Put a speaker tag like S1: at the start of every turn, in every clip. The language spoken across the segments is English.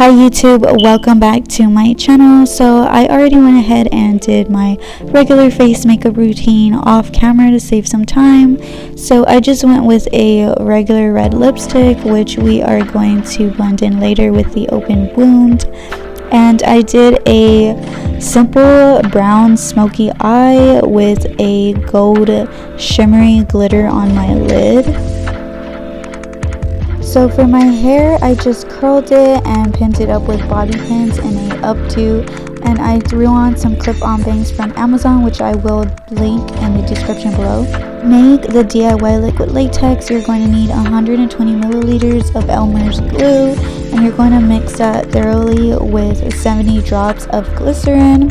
S1: Hi YouTube, welcome back to my channel. So I already went ahead and did my regular face makeup routine off camera to save some time. So I just went with a regular red lipstick, which we are going to blend in later with the open wound. And I did a simple brown smoky eye with a gold shimmery glitter on my lid. So for my hair, I just curled it and pinned it up with bobby pins in a updo, and I threw on some clip-on bangs from Amazon, which I will link in the description below. Make the DIY liquid latex. You're going to need 120 milliliters of Elmer's glue, and you're going to mix that thoroughly with 70 drops of glycerin.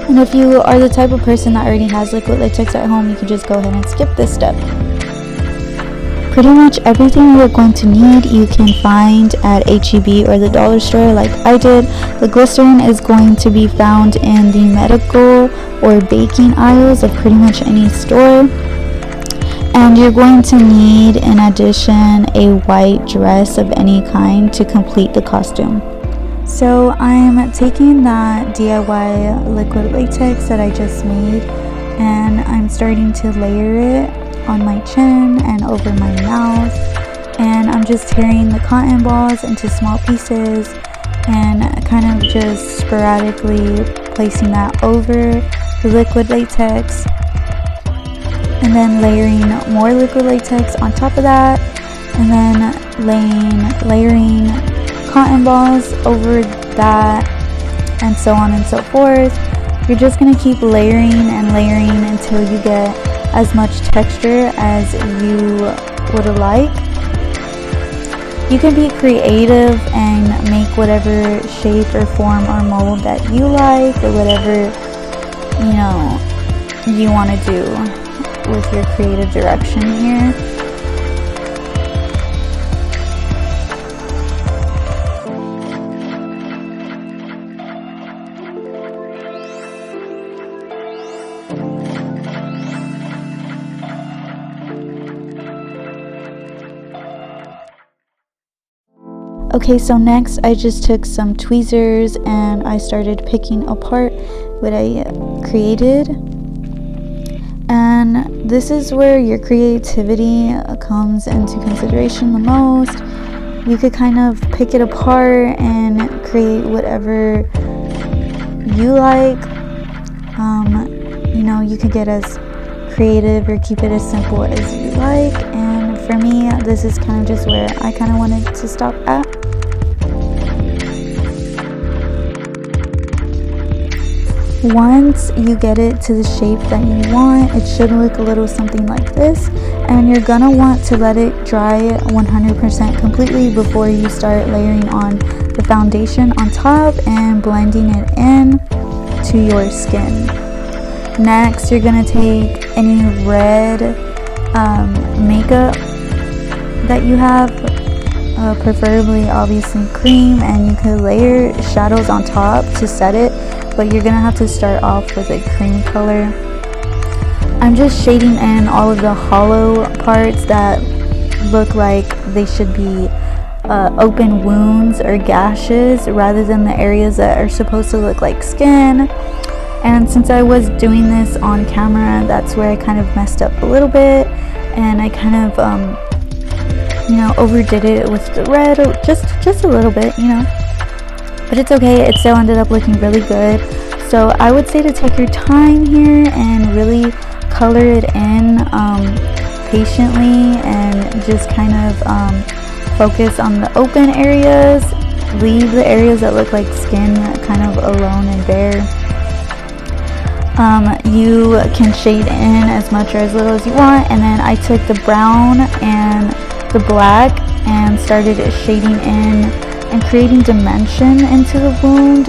S1: And if you are the type of person that already has liquid latex at home, you can just go ahead and skip this step. Pretty much everything you're going to need you can find at H-E-B or the dollar store like I did. The glycerin is going to be found in the medical or baking aisles of pretty much any store. And you're going to need, in addition, a white dress of any kind to complete the costume. So I'm taking that DIY liquid latex that I just made, and I'm starting to layer it on my chin and over my mouth, and I'm just tearing the cotton balls into small pieces and kind of just sporadically placing that over the liquid latex, and then layering more liquid latex on top of that, and then layering cotton balls over that, and so on and so forth. You're just going to keep layering and layering until you get as much texture as you would like. You can be creative and make whatever shape or form or mold that you like, or whatever you want to do with your creative direction here. Okay, so next I just took some tweezers and I started picking apart what I created. And this is where your creativity comes into consideration the most. You could kind of pick it apart and create whatever you like. You could get as creative or keep it as simple as you like. And for me, this is kind of just where I kind of wanted to stop at. Once you get it to the shape that you want, it should look a little something like this, and you're gonna want to let it dry 100% completely before you start layering on the foundation on top and blending it in to your skin. Next, you're gonna take any red makeup that you have, preferably obviously cream, and you could layer shadows on top to set it, but you're gonna have to start off with a cream color. I'm just shading in all of the hollow parts that look like they should be open wounds or gashes, rather than the areas that are supposed to look like skin. And since I was doing this on camera, that's where I kind of messed up a little bit, and I kind of overdid it with the red just a little bit, but it's okay. It still ended up looking really good. So I would say to take your time here and really color it in patiently, and just kind of focus on the open areas. Leave the areas that look like skin kind of alone and bare. You can shade in as much or as little as you want, and then I took the brown and the black and started shading in and creating dimension into the wound.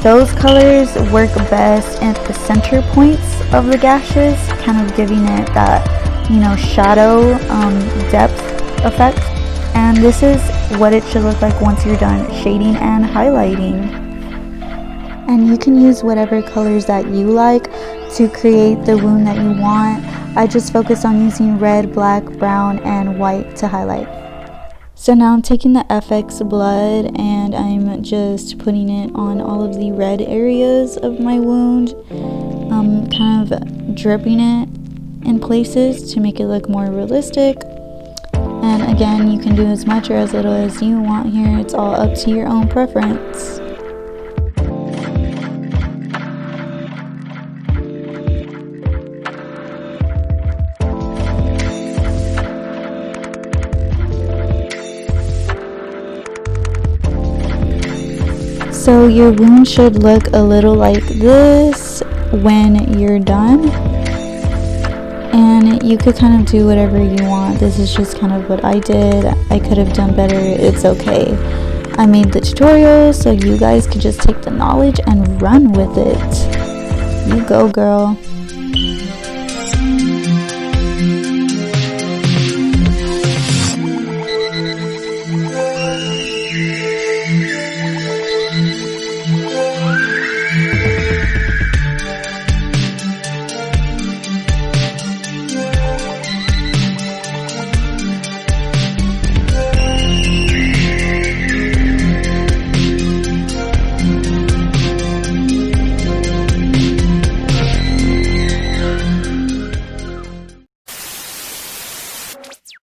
S1: Those colors work best at the center points of the gashes, kind of giving it that shadow depth effect. And this is what it should look like once you're done shading and highlighting. And you can use whatever colors that you like to create the wound that you want. I just focused on using red, black, brown, and white to highlight. So now I'm taking the FX blood and I'm just putting it on all of the red areas of my wound, kind of dripping it in places to make it look more realistic. And again, you can do as much or as little as you want here. It's all up to your own preference. So your wound should look a little like this when you're done. And you could kind of do whatever you want. This is just kind of what I did. I could have done better. It's okay. I made the tutorial so you guys could just take the knowledge and run with it. You go, girl.